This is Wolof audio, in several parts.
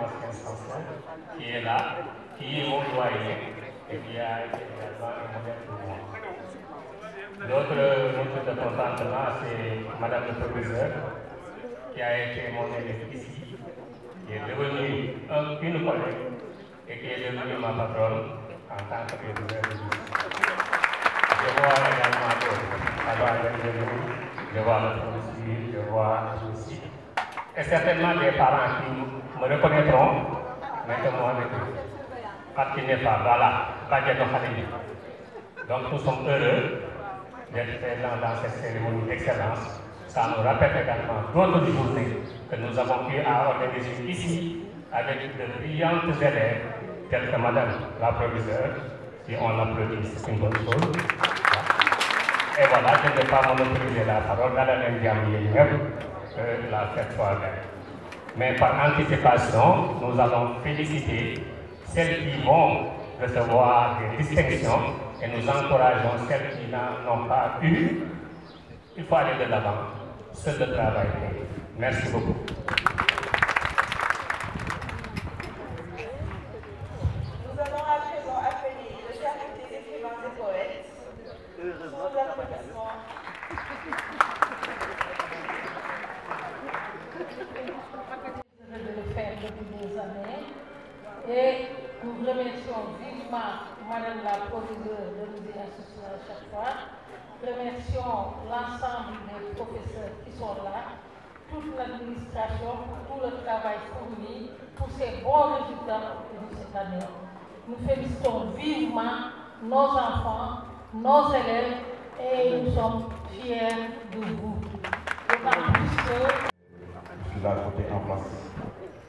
l'ancien censeur, qui est là, qui est mon doyen et qui a été également un modèle pour moi. L'autre motif de contentement, c'est Madame le Professeur, qui a été mon élève ici, qui est devenue une collègue et qui est devenue ma patronne en tant que réviseur de lycée. Je vois également je vois le professeur, je vois aussi, et certainement des parents qui me reconnaîtront, mais que moi, parce qu'il n'est pas, voilà, pas de Khalili. Donc nous sommes heureux d'être présents dans cette cérémonie d'excellence. Ça nous rappelle également d'autres journées que nous avons pu organiser ici avec de brillantes élèves telles que Madame la proviseure, si on l'applaudit, c'est une bonne chose. Et voilà, je ne vais pas monopoliser la parole dans la même gamme que la fête soit belle. Mais par anticipation, nous allons féliciter celles qui vont recevoir des distinctions et nous encourageons celles qui n'en ont pas eu. Il faut aller de l'avant. Seul le travail paye. Merci beaucoup. Nous avons à présent appelé le service des écrivains et poètes. Sous l'applaudissement. De le faire depuis des années et nous remercions vivement Madame la proviseure de nous y associer à chaque fois. Remercions l'ensemble des professeurs qui sont là, toute l'administration pour tout le travail fourni, pour ces bons résultats obtenus cette année. Nous félicitons vivement nos enfants, nos élèves et nous sommes fiers de vous. D'autant plus que je suis là à côté en face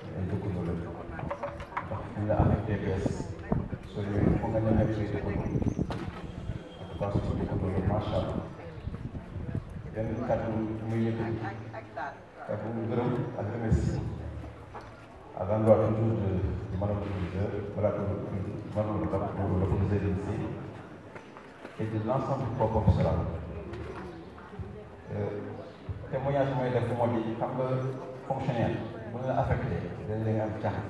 et de Koundole. Donc, il a affecté BS. Celui qu'on a gagné avec les Koundole. En tout cas, c'est celui de Koundole, Marshall. Il y a une carte qui est à l'endroit toujours de Madame le Président, Madame le Président du lycée et de l'ensemble du corps professoral. Témoignage mooy def moo di xam nga fonctionnaire bu ñu la affecté dañ lay am jaaxal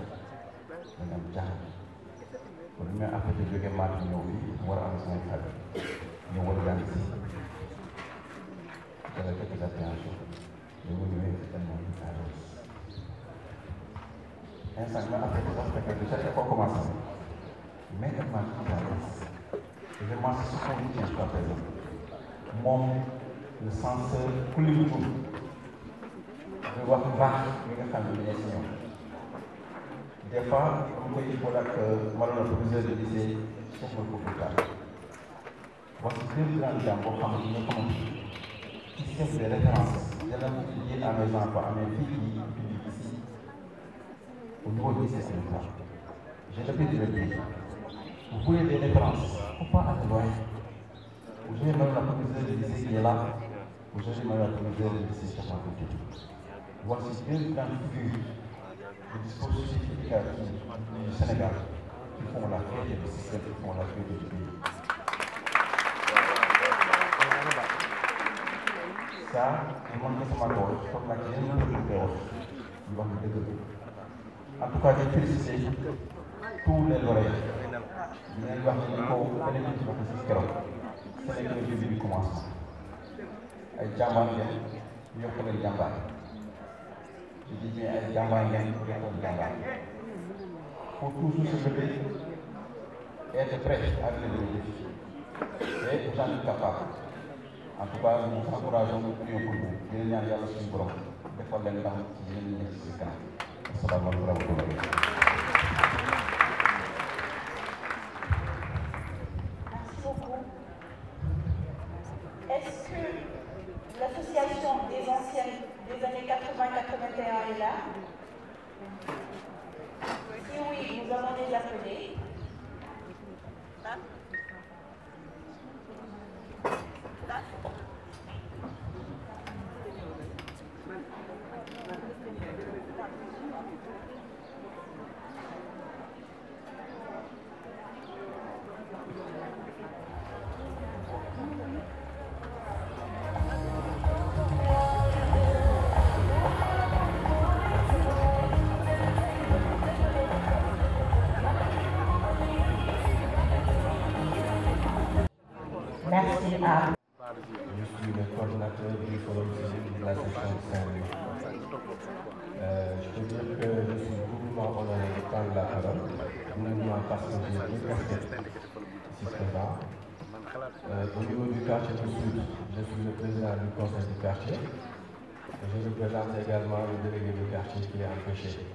kon ñu may affecté jóge maat ñëw fii mu war a am sama xel ñu war a jàng si dala quelques appréhensions ñu mu ñëwee tellement ñu à l'aise instant ma affecté sax fekk déjà école commencé mais tellement ñu à l'aise et je pense que ce qu'on retient jusqu'à présent moom le censeur kulli bu tudd ñu wax baax li nga xam ne dañuy si ñoom des fois dama koy épaulé ak madame la proviseure de lycée Cheikh Moussa Koufouta wax si deux grandes dames boo xam ne ñoo xamante qui servent de référence dana lié à mes enfants à mes filles qui étudient ici au niveau du lycée Sénégal. J'ai l'habitude de le dire. Vous voulez des références, il ne faut pas aller loin. Vous avez même la proviseure de lycée qui est là. Aujourd'hui, Madame la proviseure de lycée Cheikh Moussa Koufouta. Voici deux grandes figures du dispositif éducatif du Sénégal qui font la fierté du système, qui font la fierté du pays. Ça, je m'en laisse ma voix, comme la j'ai une autre vidéo. En tout cas, je félicite tous les lauréats. Je vais voir que le bénéfice de ce kéro. Ce n'est que le début du commencement. Ay jàmbaar ngeen yokk leen jàmbaar je dis bien ay jàmbaar ngeen yokk leen jàmbaar faut toujours se lever et être prêt à relever les défis et j'en suis capable en tout cas nous encourageons nous prions pour vous di leen ñaan yàlla suñu borom defal leen ndam ci yeneen nekk ci kanam asalaamaaleykum wa rahmatulah. Merci beaucoup. Est-ce que l'association des anciennes des années 80-81 est là? Si oui, nous allons les appeler. Merci à Je suis le coordinateur du Forum civique de la section de Saint-Louis. Je peux dire que je suis doublement honoré de prendre la parole, non parce que j'ai deux casquettes ici présents. Au niveau du quartier du Sud, je suis le président du conseil du quartier. Et je représente également le délégué du quartier qui est empêché.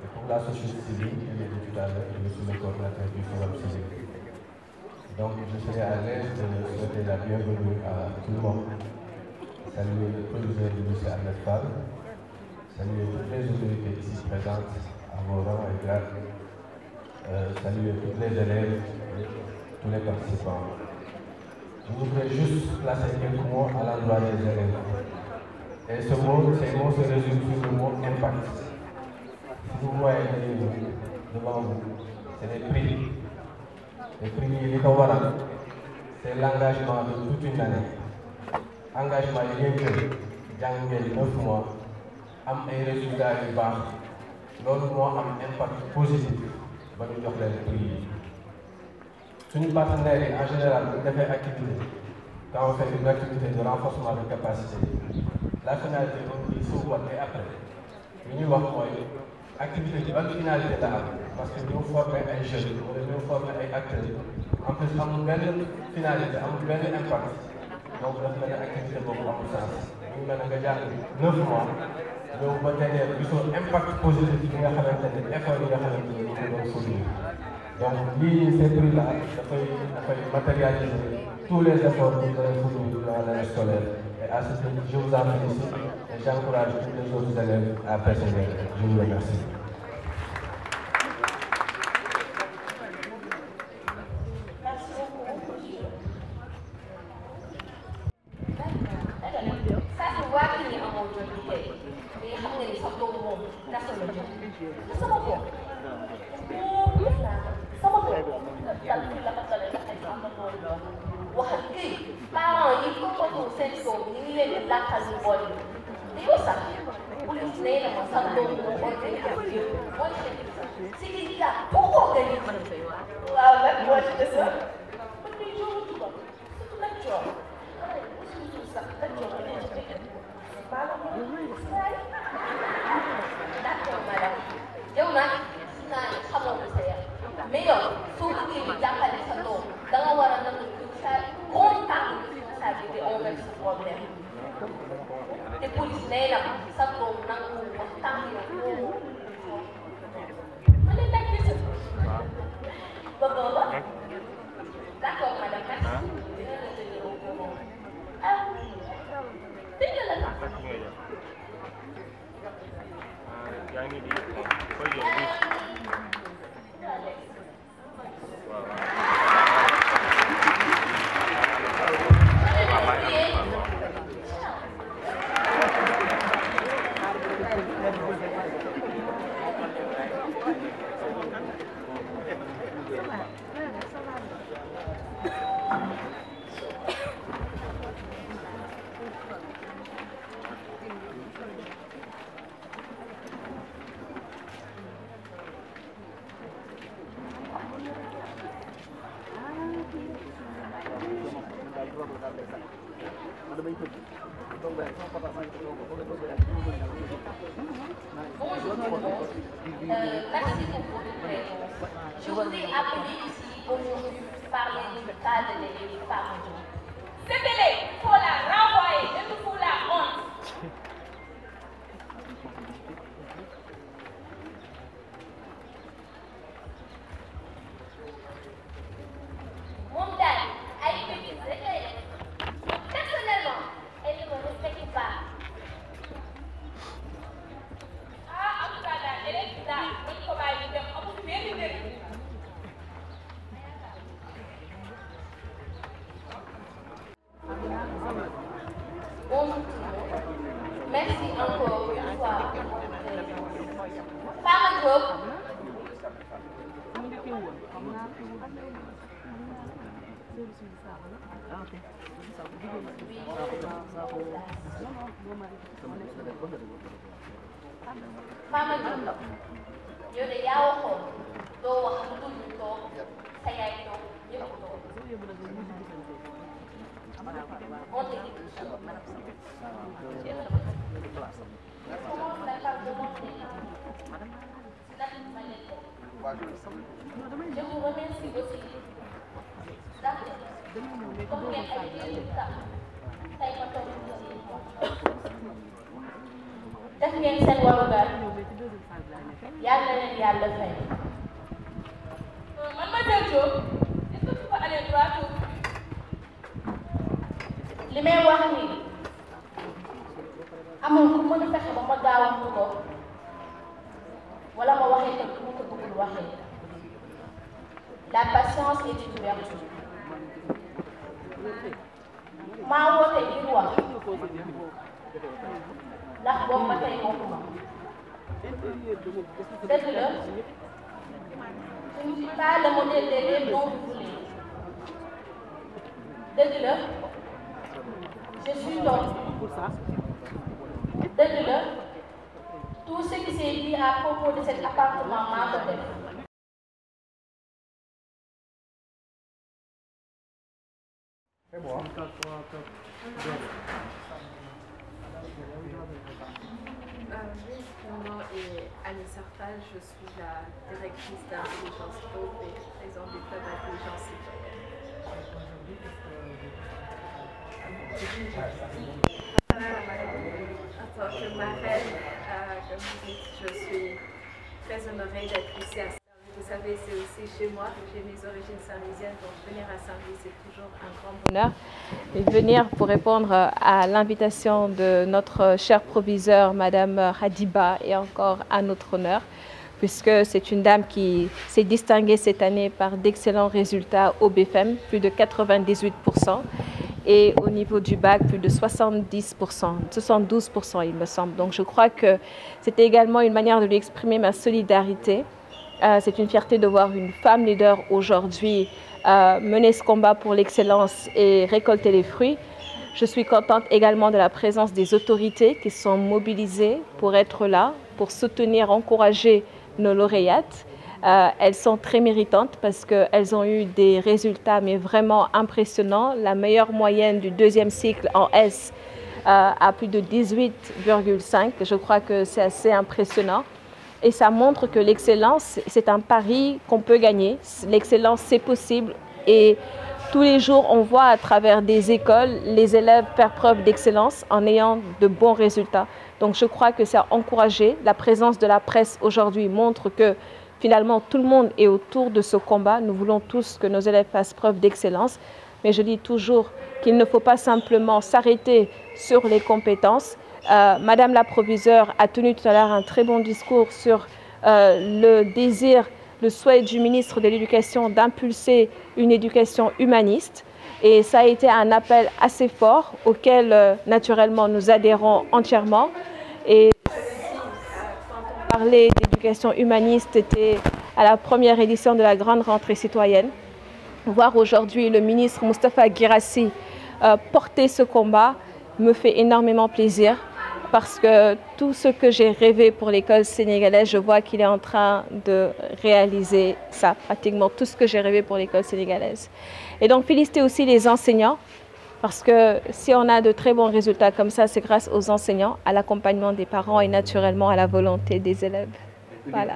Et pour la société civile, je l'ai dit tout à l'heure, je suis le coordinateur du Forum civique. Donc je serai à l'aise de souhaiter la bienvenue à tout le monde. Saluer le proviseur du lycée Ahmed Fall, saluer toutes les autorités ici présentes à vos rangs et grades, saluer tous les élèves et tous les participants. Je voudrais juste placer quelques mots à l'endroit des élèves. Et ces mots se résument sur le mot impact. Si vous voyez les livres devant vous, c'est des prix. Les prix c'est l'engagement de toute une année. Engagement yi ngeen jël jàng ngeen 9 mois am ay résultats yu baax loolu moo am impact positif ba ñu jox leen prix yi. Suñu partenaires yi en général bu ñu defee activité quand on fait une activité de renforcement de capacité la finalité on dit soit et après li ñuy wax mooy activité bi ban finalité la am parce que ñoo former ay jeunes wala ñoo former ay acteurs en plus amul benn finalité amul benn impact donc dafa mel ne activité boobu amul sens ñu mel ne nga jàng 9 mois ñëw ba dernier gisoo impact positif bi nga xamante ne effort yi nga xamante ne ñu ko doon fournir donc lii ces prix là dafay matérialiser tous les efforts que vous avez fournis durant l'année scolaire et à ce titre je vous en félicite et j'encourage tous les autres élèves à persévérer. Je vous remercie. Merci pour votre présence. Je vous ai appelé ici aujourd'hui pour parler du cas de l'élève Famadou. Cette élève, il faut la renvoyer, je nous fous la honte. Mon dad a été bêtise. Personnellement, elle ne me respecte pas. Ah, en tout cas, là, elle est là. On ne peut pas lui dire, on peut bien lui dire. Bonjour tout le monde. Merci encore une fois pour votre présence. Fama Diop. Fama Diop. yow de yaa waxoon doo wax lu dul ñu toog sa yaay toog On t'écoute. Commence la table de montée. Je vous remercie aussi. Comme ngeen ay résultats tey ma toog def ngeen seen warugar yàlla na leen yàlla fay. Mademoiselle Diop, est-ce que tu peux aller droit ou li may wax nii amul ku mën a fexe ba ma gaawantu ko wala ma waxee ko ku ma ko bëggul waxee. La patience est une vertu. maa woote ngir wax ndax boobu ba tey waxuma dëgg la je ne suis pas le modèle d'élève dont vous voulez dëgg la je suis donc dëgg la tout ce qui s'est dit à propos de cet appartement maa ko def. C'est bon. Oui, mon nom est Annie Sarfal, je suis la directrice d'intelligence pro et présidente du club d'intelligence citoyenne. En tant que marraine, comme vous dites, je suis très honorée d'être ici à Saint-Louis. Vous savez, c'est aussi chez moi, j'ai mes origines saint-louisiennes, donc venir à Saint-Louis, c'est toujours un grand bonheur. Et venir pour répondre à l'invitation de notre chère proviseure, Madame Hadiba, est encore à notre honneur, puisque c'est une dame qui s'est distinguée cette année par d'excellents résultats au BFM, plus de 98%, et au niveau du bac, plus de 70%, 72% il me semble. Donc je crois que c'était également une manière de lui exprimer ma solidarité. C'est une fierté de voir une femme leader aujourd'hui mener ce combat pour l'excellence et récolter les fruits. Je suis contente également de la présence des autorités qui sont mobilisées pour être là, pour soutenir, encourager nos lauréates. Elles sont très méritantes parce qu'elles ont eu des résultats mais vraiment impressionnants. La meilleure moyenne du deuxième cycle en S à plus de 18,5. Je crois que c'est assez impressionnant. Et ça montre que l'excellence, c'est un pari qu'on peut gagner. L'excellence, c'est possible. Et tous les jours, on voit à travers des écoles les élèves faire preuve d'excellence en ayant de bons résultats. Donc je crois que c'est à encourager. La présence de la presse aujourd'hui montre que finalement tout le monde est autour de ce combat. Nous voulons tous que nos élèves fassent preuve d'excellence. Mais je dis toujours qu'il ne faut pas simplement s'arrêter sur les compétences. Madame la proviseure a tenu tout à l'heure un très bon discours sur le désir, le souhait du ministre de l'Éducation d'impulser une éducation humaniste. Et ça a été un appel assez fort auquel, naturellement, nous adhérons entièrement. Et quand on parlait d'éducation humaniste, c'était à la première édition de la grande rentrée citoyenne. Voir aujourd'hui le ministre Moustapha Guirassy porter ce combat me fait énormément plaisir. Parce que tout ce que j'ai rêvé pour l'école sénégalaise, je vois qu'il est en train de réaliser ça, pratiquement tout ce que j'ai rêvé pour l'école sénégalaise. Et donc féliciter aussi les enseignants, parce que si on a de très bons résultats comme ça, c'est grâce aux enseignants, à l'accompagnement des parents et naturellement à la volonté des élèves. Voilà.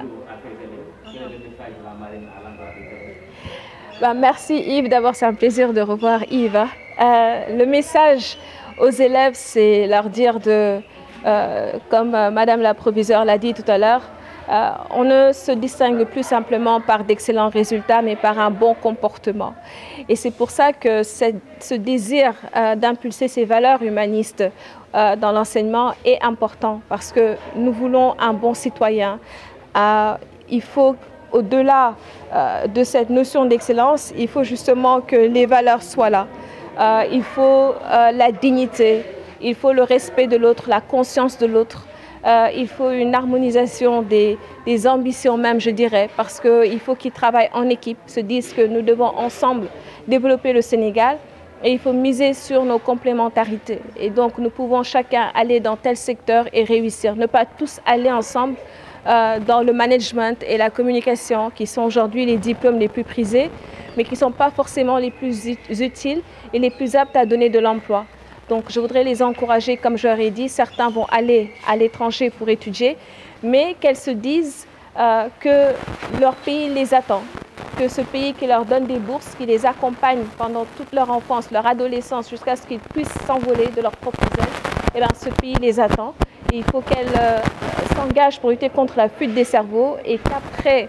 Merci Yves, d'abord c'est un plaisir de revoir Yves. Le message aux élèves, c'est leur dire comme Madame la proviseure l'a dit tout à l'heure, on ne se distingue plus simplement par d'excellents résultats, mais par un bon comportement. Et c'est pour ça que ce désir d'impulser ces valeurs humanistes dans l'enseignement est important, parce que nous voulons un bon citoyen. Il faut, au-delà de cette notion d'excellence, il faut justement que les valeurs soient là. Il faut la dignité. Il faut le respect de l'autre, la conscience de l'autre. Il faut une harmonisation des ambitions même, je dirais, parce qu'il faut qu'ils travaillent en équipe, se disent que nous devons ensemble développer le Sénégal et il faut miser sur nos complémentarités. Et donc, nous pouvons chacun aller dans tel secteur et réussir, ne pas tous aller ensemble dans le management et la communication, qui sont aujourd'hui les diplômes les plus prisés. mais qui ne sont pas forcément les plus utiles et les plus aptes à donner de l'emploi. Donc je voudrais les encourager, comme je leur ai dit, certains vont aller à l'étranger pour étudier, mais qu'elles se disent que leur pays les attend, que ce pays qui leur donne des bourses, qui les accompagne pendant toute leur enfance, leur adolescence, jusqu'à ce qu'ils puissent s'envoler de leur propre ailes, eh bien, ce pays les attend. Et il faut qu'elles s'engagent pour lutter contre la fuite des cerveaux et qu'après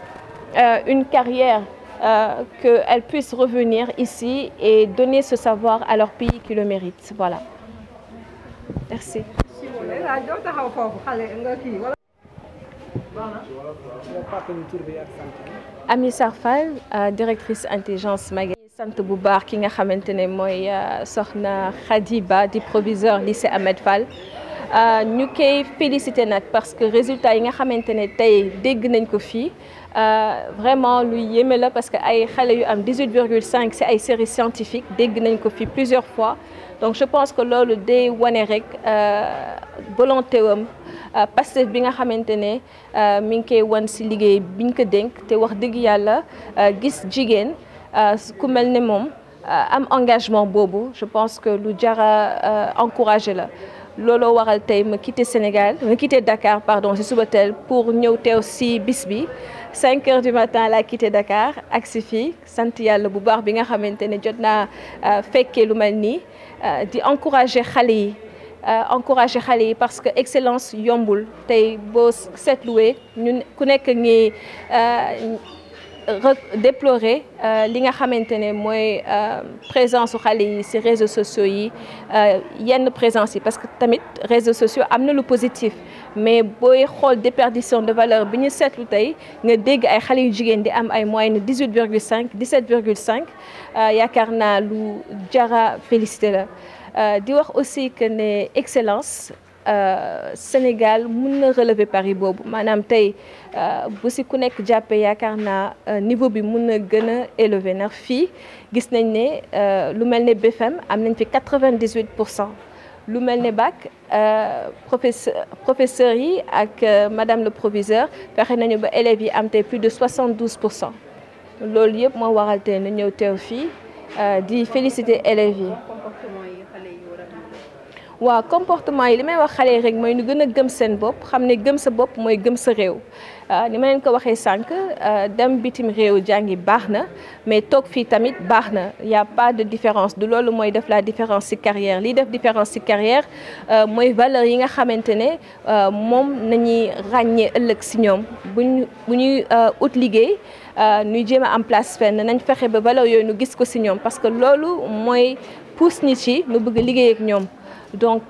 une carrière, qu'elles puissent revenir ici et donner ce savoir à leur pays qui le mérite. Voilà. Merci. Ami Sarfal, directrice intelligence Magasin. sant bu baax ki nga xamante ne mooy soxna Khadiba di proviseur lycée Ahmed Fall ñu koy félicité nag parce que résultat yi nga xamante ne tey dégg nañ ko fii vraiment lu yéeme la parce que ay xale yu am 18,5 ci ay séries scientifiques dégg nañ ko fii plusieurs fois donc je pense que loolu day wane rek volonté wam Pastef bi nga xamante ne mi ngi koy wan ci liggéey biñ ko dénk te wax dëgg yàlla gis jigéen ku mel ne moom am engagement boobu je pense que lu jara encouragé la looloo waral tey ma quitté Sénégal ma quitté Dakar pardon ci suba teel pour ñëw teew ci bis bi 5 heures du matin laa quitté Dakar ak si fii sant yàlla bu baax bi nga xamante ne jot naa fekkee lu mel nii di encouragé xale yi parce que excellence yombul tey boo seetluwee ñun ku nekk ngi déplorer li nga xamante ne mooy présence su xale yi ci réseaux sociaux yi yenn présence yi parce que tamit réseaux sociaux am na lu positif mais booy xool déperdition de valeur bi ñu seetlu tey nga dégg ay xale yu jigéen di am ay moyenne 18,5 17,5 yaakaar naa lu jara félicité la di wax aussi que ne excellence Sénégal mun na relever pari boobu maanaam tey bu si ku nekk jàppee yaakaar naa niveau bi mun na gën a élevé ndax fii gis nañ ne lu mel ne BFM am nañ fi 98%. lu mel ne bac professeurs yi ak madame le proviseur fexe nañu ba élèves yi am tey plus de 72%. loolu yëpp moo waral tey na ñëw teew fii di féliciter élèves yi. waaw comportement yi li may wax xale yi rek mooy ñu gën a gëm seen bopp xam ne gëm sa bopp mooy gëm sa réew ni ma leen ko waxee sànq dem bitim réew jàngi baax na mais toog fii tamit baax na y a pas de différence du loolu mooy def la différence ci carrière lii def différence ci carrière mooy valeur yi nga xamante ne moom nañuy ràññee ëllëg ci ñoom bu ñuy ut liggéey ñuy jéem a am place fenn nañ fexe ba valeur yooyu ñu gis ko ci ñoom parce que loolu mooy pousse nit yi ñu bëgg liggéey ak ñoom. donc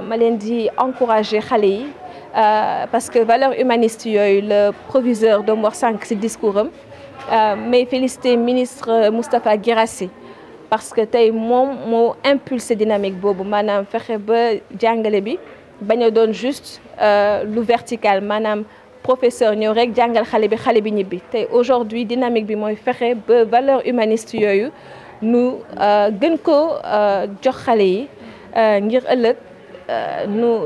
ma leen di encourager xale yi parce que valeur humaniste yooyu le proviseur doon wax sànq ci discours am mais féliciter ministre Moustapha Guirassy parce que tey moom moo impulsé dynamique boobu maanaam fexe ba jàngale bi bañ a doon juste lu vertical maanaam professeur ñëw rek jàngal xale bi ñibbi tey aujourd'hui dynamique bi mooy fexe ba valeur humaniste yooyu nu gën ko jox xale yi ngir ëllëg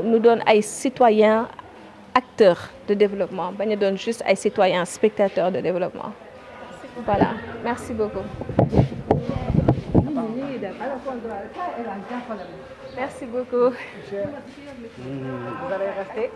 nu doon ay citoyens acteurs de développement bañ a doon juste ay citoyens spectateurs de développement voilà merci beaucoup. Merci beaucoup. Vous allez rester.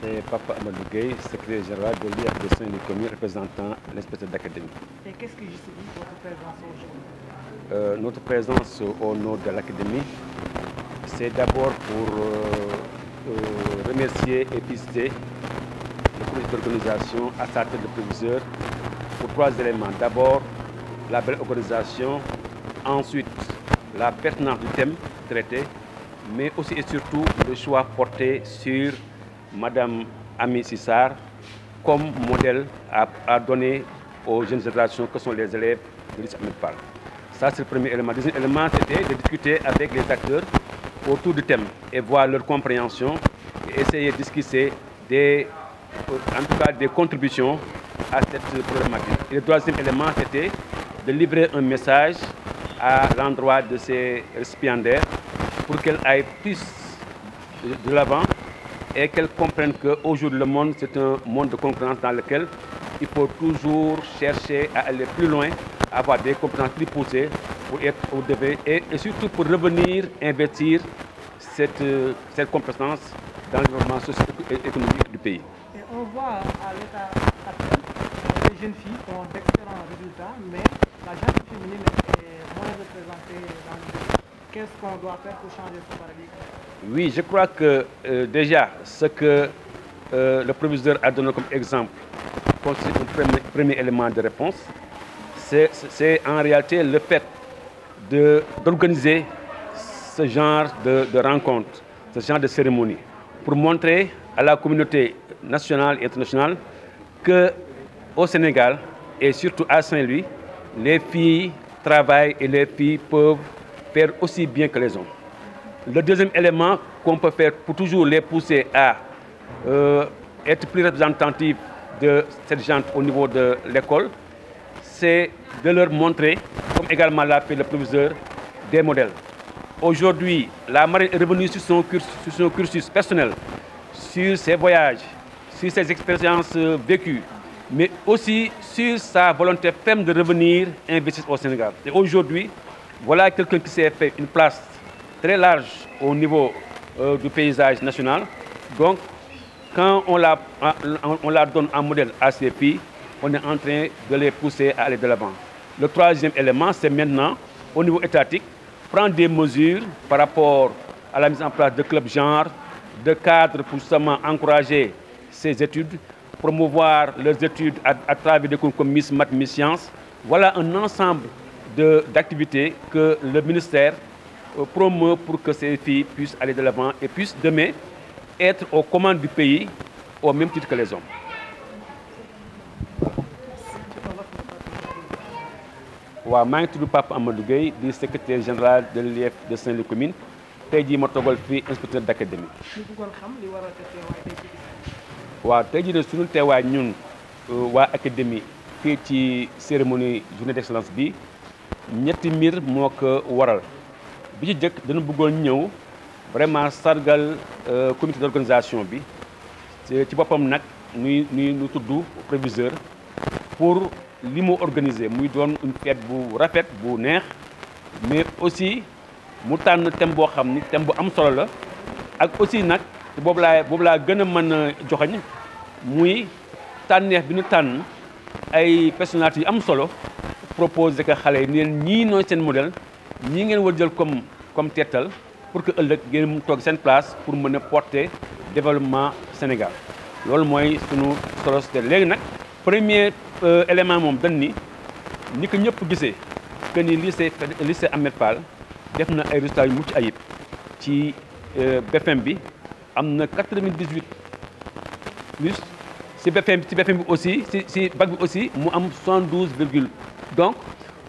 C'est Papa Amadou Gueye, secrétaire général de l'IAF de Saint-Louis, représentant l'inspecteur d'académie. Et qu'est-ce qui justifie votre présence aujourd'hui? Notre présence au nom de l'académie, c'est d'abord pour remercier et féliciter le comité d'organisation à sa tête de proviseur pour 3 éléments. D'abord, la belle organisation, ensuite la pertinence du thème traité, mais aussi et surtout le choix porté sur Madame Amy Cissar comme modèle à donner aux jeunes générations que sont les élèves de lycée Ahmed Fall. Ça, c'est le premier élément. Le deuxième élément, c'était de discuter avec les acteurs autour du thème et voir leur compréhension et essayer d'esquisser en tout cas des contributions à cette problématique. Et le troisième élément, c'était de livrer un message à l'endroit de ces récipiendaires pour qu'elles aillent plus de l'avant et qu'elles comprennent qu'aujourd'hui, le monde, c'est un monde de concurrence dans lequel il faut toujours chercher à aller plus loin, à avoir des compétences plus poussées pour être au devant et surtout pour revenir investir cette compétence dans le développement socio-économique du pays. Et on voit à l'état actuel, les jeunes filles ont d'excellents résultats, mais la jeune féminine est moins représentée dans le pays. Qu'est-ce qu'on doit faire pour changer ce paradigme? Oui, je crois que déjà, ce que le proviseur a donné comme exemple constitue un premier élément de réponse. C'est en réalité le fait d'organiser ce genre de rencontres, ce genre de cérémonies, pour montrer à la communauté nationale et internationale qu'au Sénégal et surtout à Saint-Louis, les filles travaillent et les filles peuvent faire aussi bien que les hommes. Le deuxième élément qu'on peut faire pour toujours les pousser à être plus représentatifs de cette gente au niveau de l'école, c'est de leur montrer, comme également l'a fait le proviseur, des modèles. Aujourd'hui, la marine est revenue sur son cursus personnel, sur ses voyages, sur ses expériences vécues, mais aussi sur sa volonté ferme de revenir investir au Sénégal. Et aujourd'hui, voilà quelqu'un qui s'est fait une place très large au niveau du paysage national. Donc, quand on la donne en modèle à ces filles, on est en train de les pousser à aller de l'avant. Le troisième élément, c'est maintenant, au niveau étatique, prendre des mesures par rapport à la mise en place de clubs genre, de cadres pour justement encourager ces études, promouvoir leurs études à travers des concours comme Miss Math, Miss Sciences. Voilà un ensemble d'activités que le ministère promeut pour que ces filles puissent aller de l'avant et puissent demain être aux commandes du pays au même titre que les hommes. waaw maa ngi tudd Papa Amadou Gueye di secrétaire général de l'IEF de Saint-Louis commune tey jii ma toogal fii inspecteur d'académie. ñu bëggoon xam li waral sa teewaay tey ci bis. waaw tey jii ne suñu teewaay ñun waa académie fii ci cérémonie journée d'excellence bi ñetti mbir moo ko waral bi ci jëkk dañu bëggoon ñëw vraiment sargal comité d'organisation bi ci boppam nag nu tudd proviseur pour li mu organisé muy doon une fête bu rafet bu neex mais aussi mu tànn thème boo xam ni thème bu am solo la ak aussi nag boobu laa gën a mën a joxañ muy tànneef bi ñu tànn ay personnalités yu am solo proposé que xale yi neen ñii nooy seen modèle ñii ngeen war jël comme tettal pour que ëllëg ngeen mu toog seen place pour mën a porter développement Sénégal loolu mooy sunu solo te léegi nag premier élément moom dañ ni ko ñëpp gisee que ni lycée Ahmed Fall def na ay résultats yu mucc ayib ci BFM bi am na 98 plus ci BFM bi aussi ci bac bi aussi mu am 72 virgule donc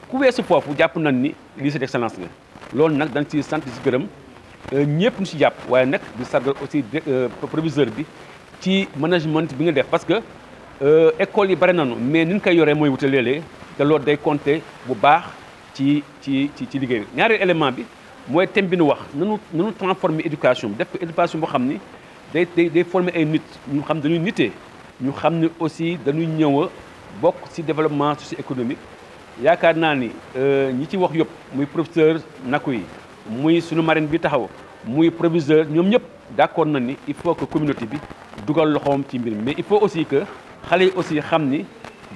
ku weesu foofu jàpp nañ ni lycée d'excellence nga loolu nag dañ ci sant ci gërëm ñëpp ñu ci jàpp waaye nag di sargal aussi proviseur bi ci management bi nga def parce que école yi bari nañu mais ni ñu koy yoree mooy wute léeg-léeg te loolu day compter bu baax ci liggéey bi ñaari élément bi mooy thème bi nu wax nanu transformer éducation bi def ko éducation boo xam ni day former ay nit ñu xam dañuy nitee ñu xam ne aussi dañuy ñëw a bokk ci développement socio-économique yaakaar naa ni ñi ci wax yëpp muy professeur naku yi muy suñu marine bi taxaw muy proviseur ñoom ñëpp d'accord na ni il faut que communauté bi dugal loxoom ci mbir mi mais il faut aussi que xale yi aussi xam ni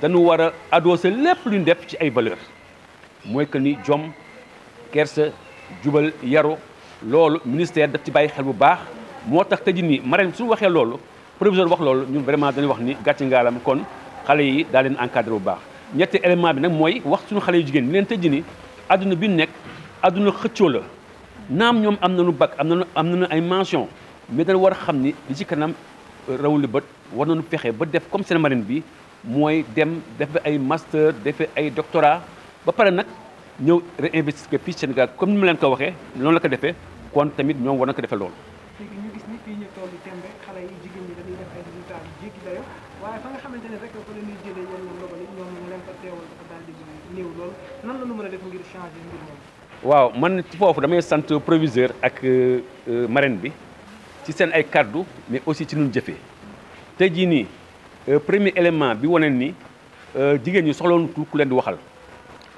dañu war a adosser lépp lu ñu def ci ay valeurs mooy que ni jom kersa jubal yaru loolu ministère daf ci bàyyi xel bu baax moo tax tëj nii marraine suñu waxee loolu proviseur wax loolu ñun vraiment dañuy wax ni gàcce ngaalam kon xale yi daa leen encadré bu baax ñetti élément bi nag mooy wax suñu xale yu jigéen ñi leen tëj ni adduna bi nekk adduna xëccoo la naam ñoom am nañu bac am nañu ay mention mais dañu war a xam ni li ci kanam rawuli bët war nañu fexe ba def comme seen marine bi mooy dem def ay master def ay doctorat ba pare nag ñëw réinvestir fii Sénégal comme ni ma leen ko waxee noonu la ko defee kon tamit ñoom war na ko defee loolu. léegi ñu gis ni fii ñu toll tembe xale yi jigéen ñi dañuy def ay résultats yu jéggi dayo waaye fa nga xamante ne rek fa la ñuy jëlee yenn ndogal yi ñoom ñu leen ko teewal dafa daal di néew loolu nan la ñu mën a def ngir changer mbir moom. waaw man ci foofu damay sant proviseur ak marraine bi ci seen ay kaddu mais aussi ci ñun jëfee tey jii nii premier élément bi wane ni jigéen ñi soxloon ku leen di waxal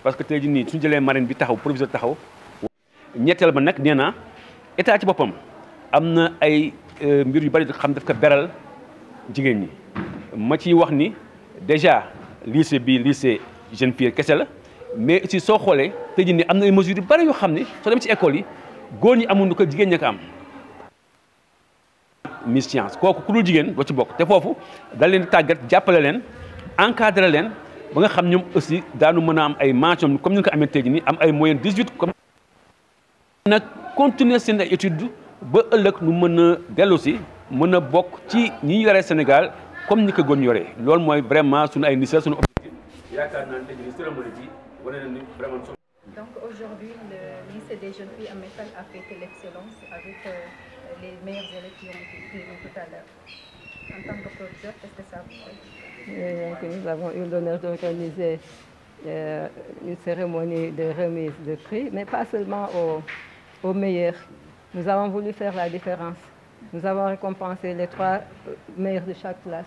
parce que tey jii nii suñu jëlee marraine bi taxaw proviseur taxaw ñetteel ba nag nee naa état ci boppam am na ay mbir yu bari xam daf ko beral jigéen ñi ma ciy wax ni déjà lycée bi lycée jeune fille kese la mais aussi soo xoolee tey jii nii am na ay mesures yu bari yoo xam ne soo dem ci école yi góor ñi amuñu ko jigéen ña ko am. Miss Science kooku ku dul jigéen doo ci bokk te foofu da leen di tàggat jàppale leen encadré leen ba nga xam ñoom aussi daanu mën a am ay mention comme ni nga ko amee tey jii nii am ay moyenne 18 comme nag continuer seen ay études ba ëllëg nu mën a dellu si mën a bokk ci ñi ñu yoree Sénégal comme ni ko góor ñu yoree loolu mooy vraiment suñu ay niseur suñu objectif yaakaar naa ne tey jii cérémonie bi wane na ni vraiment. Donc aujourd'hui, le lycée des jeunes filles à Métal a fêté l'excellence avec les meilleurs élèves qui ont été primés tout à l'heure. En tant que professeur, qu'est-ce que ça vous fait? Donc, nous avons eu l'honneur d'organiser une cérémonie de remise de prix, mais pas seulement aux meilleurs. Nous avons voulu faire la différence. Nous avons récompensé les 3 meilleurs de chaque classe,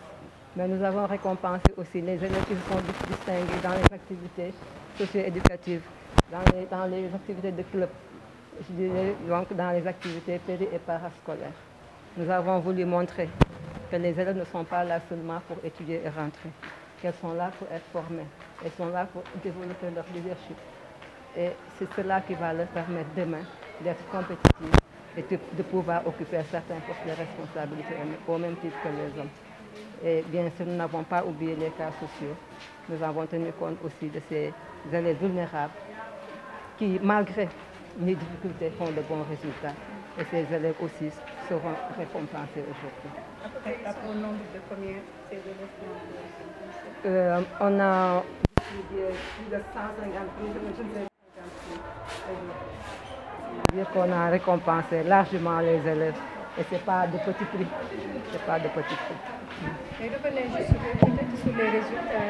mais nous avons récompensé aussi les élèves qui se sont distingués dans les activités socio-éducatives, dans les activités de club, je dirais donc dans les activités péri- et parascolaires. Nous avons voulu montrer que les élèves ne sont pas là seulement pour étudier et rentrer, qu'elles sont là pour être formées, elles sont là pour développer leur leadership. Et c'est cela qui va leur permettre demain d'être compétitives et de pouvoir occuper certains postes de responsabilité au même titre que les hommes. Et bien sûr, nous n'avons pas oublié les cas sociaux. Nous avons tenu compte aussi de ces élèves vulnérables qui, malgré les difficultés, font de bons résultats. Et ces élèves aussi seront récompensés aujourd'hui. À peu près au nombre de combien ces élèves qui ont été récompensés? On a plus de 150, je ne sais pas. C'est-à-dire qu'on a récompensé largement les élèves. Et ce n'est pas de petits prix. C'est pas de petits prix. Et revenez juste peut-être sur les résultats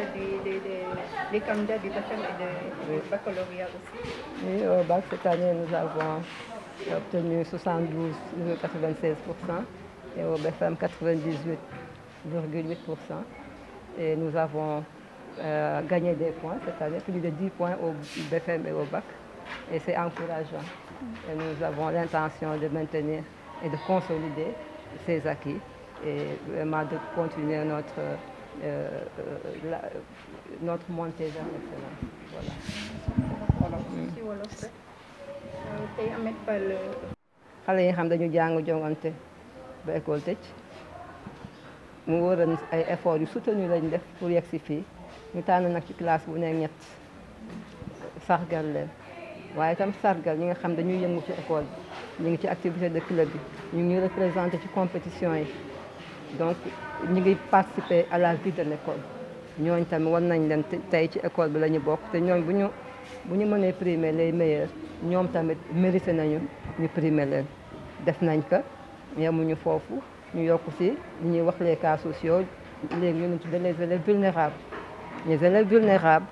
des candidats du BFM et du baccalauréat aussi. Oui, au bac cette année, nous avons obtenu 72,96% et au BFM 98,8%. Et nous avons gagné des points cette année, plus de 10 points au BFM et au bac. Et c'est encourageant. Et nous avons l'intention de maintenir et de consolider ces acquis et vraiment de continuer notre montée vers l'excellence. Voilà. ci wolof rek tey Ameth Fall. xale yi nga xam dañu jàng jongante ba école tëj mu wóoroon ay efforts yu soutenu lañ def pour yegg si fii ñu tànn nag ci classe bu nekk ñett sargal leen waaye itam sargal ñi nga xam dañuy yëngu ci école bi ñu ngi ci activité de club bi ñu ngi représenté ci compétition yi donc ñu ngi participer à la vie de l'école ñooñ tamit war nañ leen tey ci école bi la ñu bokk te ñooñ bu ñu mënee primer les meilleurs ñoom tamit mérité nañu ñu primer leen def nañ ko yemuñu foofu ñu yokk si li ñuy wax les cas sociaux léegi ñu tuddee les élèves vulnérables les élèves vulnérables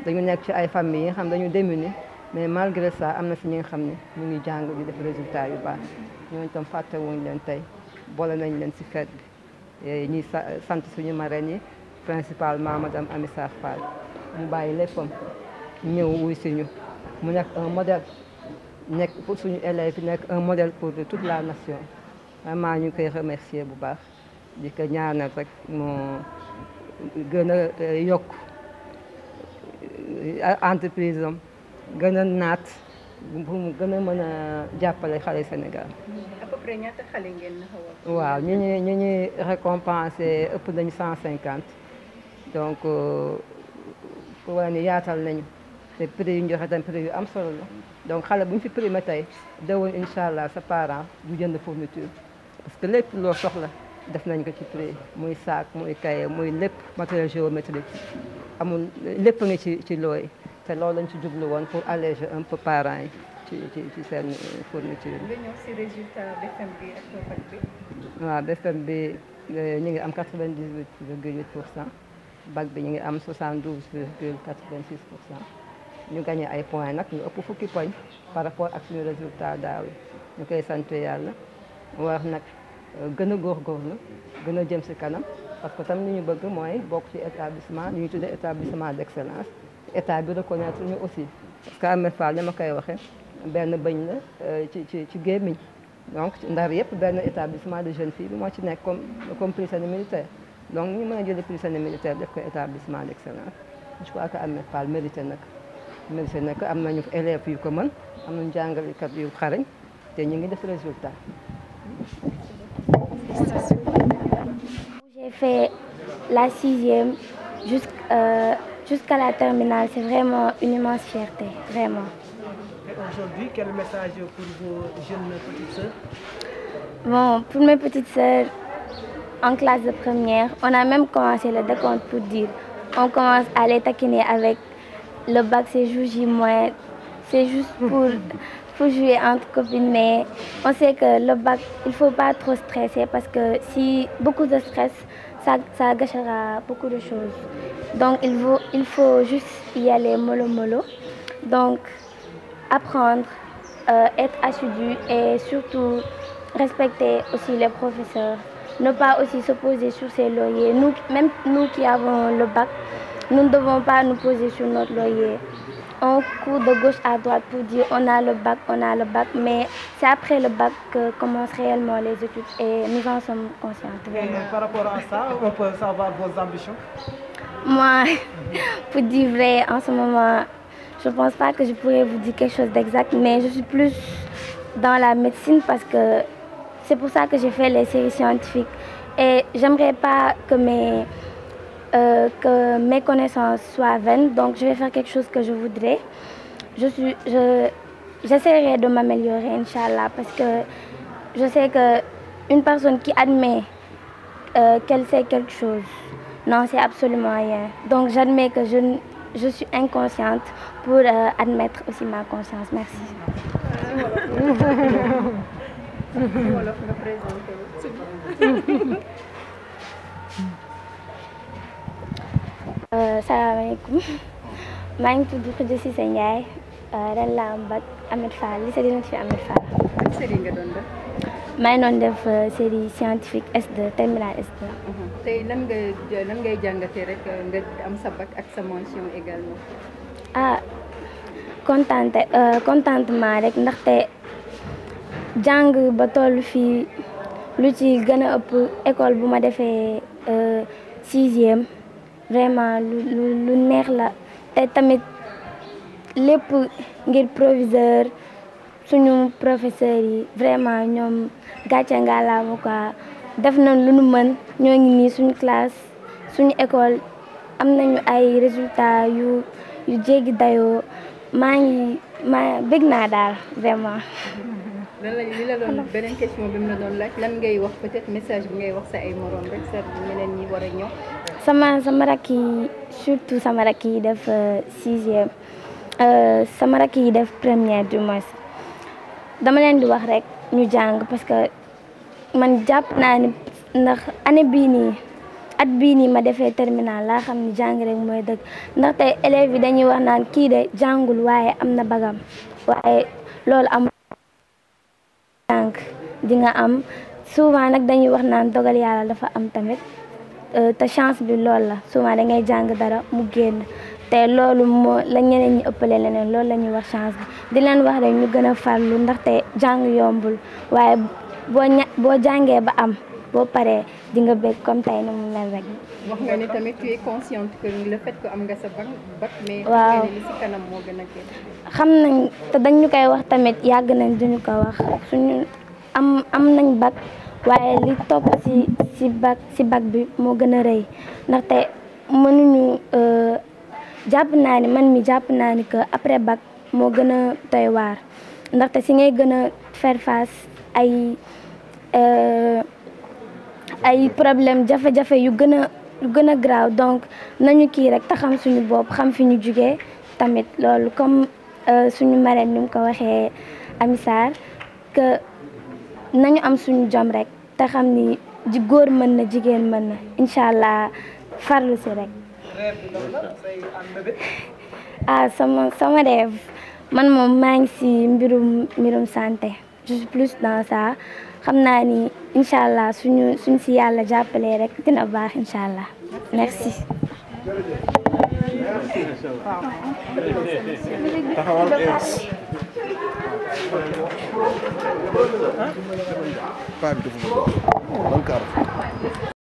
dañu nekk ci ay familles yi nga xam dañu démunis mais malgré ça am na si ñi nga xam ne ñu ngi jàng di def résultat yu baax ñooñu tam fàttewuñ leen tey boole nañ leen si fête bi ñuy sant suñu marraine yi principalement madame Amy Sarr Fall mu bàyyi léppam ñëw wuy si ñu mu nekk un modèle nekk pour suñu élèves yi nekk un modèle pour toute la nation vraiment ñu koy remercier bu baax di ko ñaanal rek moo gën a yokk entreprise am gën a naat pour mu gën a mën a jàppale xale Sénégal. à peu près ñaata xale ngeen xaw waaw ñu ñuy récompensé ëpp nañu 150 donc pour wane ni yaatal nañu te prix yu ñu joxe tam prix yu am solo la donc xale bu ñu fi primé tey déwén incha allah sa parent du jënd fourniture parce que lépp loo soxla def nañ ko ci prix muy sac muy cahier muy lépp matériel géométrique amul lépp nga ci looy te loolu lañ ci jublu woon pour alléger un peu parents yi ci seen fourniture. nga ñëw si résultat BFEM bi ak bac bi. waaw BFEM bi ñu ngi am 98,8%. bac bi ñu ngi am 72,86%. ñu gagné ay points nag ñu ëpp fukki poñ par rapport ak suñu résultat daaw yi ñu koy sant yàlla war nag gën a góorgóorlu gën a jëm si kanam parce que tam li ñu bëgg mooy bokk ci établissement ñu tuddee établissement d'excellence état bi reconnaître ñu aussi parce que Ahmed Fall li ma koy waxee benn bëñ la ci gémmiñ donc Ndar yëpp benn établissement de jeunes filles bi moo ci nekk comme prisonnier militaire donc ñu mën a jëlee prisonnier militaire def ko établissement d'excellence je crois que Ahmed Fall mérité nag am nañu élèves yu ko mën am nañu jàngalekat yu xarañ te ñu ngi def résultat. J'ai fait la 6e jusqu'à la terminale. C'est vraiment une immense fierté, vraiment. Et aujourd'hui, quel message pour vos jeunes petites sœurs? Bon, pour mes petites sœurs, en classe de première, on a même commencé le décompte pour dire. On commence à les taquiner avec le bac, c'est juste moins. C'est juste pour jouer entre copines, mais on sait que le bac, il ne faut pas trop stresser parce que si beaucoup de stress, ça gâchera beaucoup de choses. Donc il faut juste y aller mollo mollo. Donc apprendre, être assidu et surtout respecter aussi les professeurs. Ne pas aussi se poser sur ses lauriers. Même nous qui avons le bac, nous ne devons pas nous poser sur notre laurier. On court de gauche à droite pour dire on a le bac, mais c'est après le bac que commencent réellement les études et nous en sommes conscients. Et par rapport à ça, on peut savoir vos ambitions? Moi, pour dire vrai, en ce moment, je ne pense pas que je pourrais vous dire quelque chose d'exact, mais je suis plus dans la médecine parce que c'est pour ça que j'ai fait les séries scientifiques. Et j'aimerais pas que mes connaissances soient vaines, donc je vais faire quelque chose que je voudrais. J'essaierai de m'améliorer, Inch'Allah, parce que je sais qu'une personne qui admet qu'elle sait quelque chose, non, c'est absolument rien. Donc j'admets que je suis inconsciente pour admettre aussi ma conscience. Merci. Salaamaaleykum maa ngi tudd Khoudia Cissé Ndiaye ren laa am bac Ahmed Fall lycée d'identité Ahmed Fall. Ban série nga doon def? maa ngi doon def série scientifique S2 terminale S2. tey nan ngay jàngatee rek nga am sa bac ak sa mention également. ah contentement rek ndaxte jàng ba toll fii lu ci gën a ëpp école bu ma defee 6e. Vraiment lu neex la te tamit lépp ngir proviseur suñu professeurs yi vraiment ñoom gàcce ngalaama quoi def nañ lu nu mën ñoo ngi nii suñu classe suñu école am nañu ay résultats yu jéggi dayoo bëgg naa daal vraiment. li la doon beneen question bi mu la doon laaj lan ngay wax peut-être message bi ngay wax sa ay morom rek sa ñeneen ñi war a ñëw. sama rakk yi surtout sama rakk yi def 6e sama rakk yi def première du moins dama leen di wax rek ñu jàng parce que man jàpp naa ni ndax année bii nii at bii nii ma defee terminale laa xam ni jàng rek mooy dëgg ndaxte élèves yi dañuy wax naan kii de jàngul waaye am na bagam waaye loolu am jàng di nga am souvent nag dañuy wax naan dogal yàlla dafa am tamit te chance bi loolu la souvent da ngay jàng dara mu génn te loolu moo la ñeneen ñi ëppale leneen loolu la ñuy wax chance bi di leen wax rek ñu gën a farlu ndaxte jàng yombul waaye boo jàngee ba am boo paree di nga bëgg comme tey ni mu mel rek. wax nga ni tamit tu es consciente que le fait que am nga sa bac mais waaw li ci kanam moo gën a génn. xam nañ te dañ ñu koy wax tamit yàgg nañ duñu ko wax suñu am nañ bac waaye li topp ci bac bi moo gën a rëy ndaxte mënuñu jàpp naa ni man mi jàpp naa ni que après bac moo gën a doy waar ndaxte si ngay gën a faire face ay problème jafe-jafe yu gën a graaw donc nañu kii rek te xam suñu bopp xam fi ñu jugee tamit loolu comme suñu marraine ni mu ko waxee Amy Sarr que nañu am suñu jom rek te xam ni góor mën na jigéen mën na incha allah farlu si rek. ah sama rêve man moom maa ngi si mbirum santé je suis plus dans ça xam naa ni incha allah suñ si yàlla jàppalee rek dina baax incha allah merci. Paa bi dafa bëgg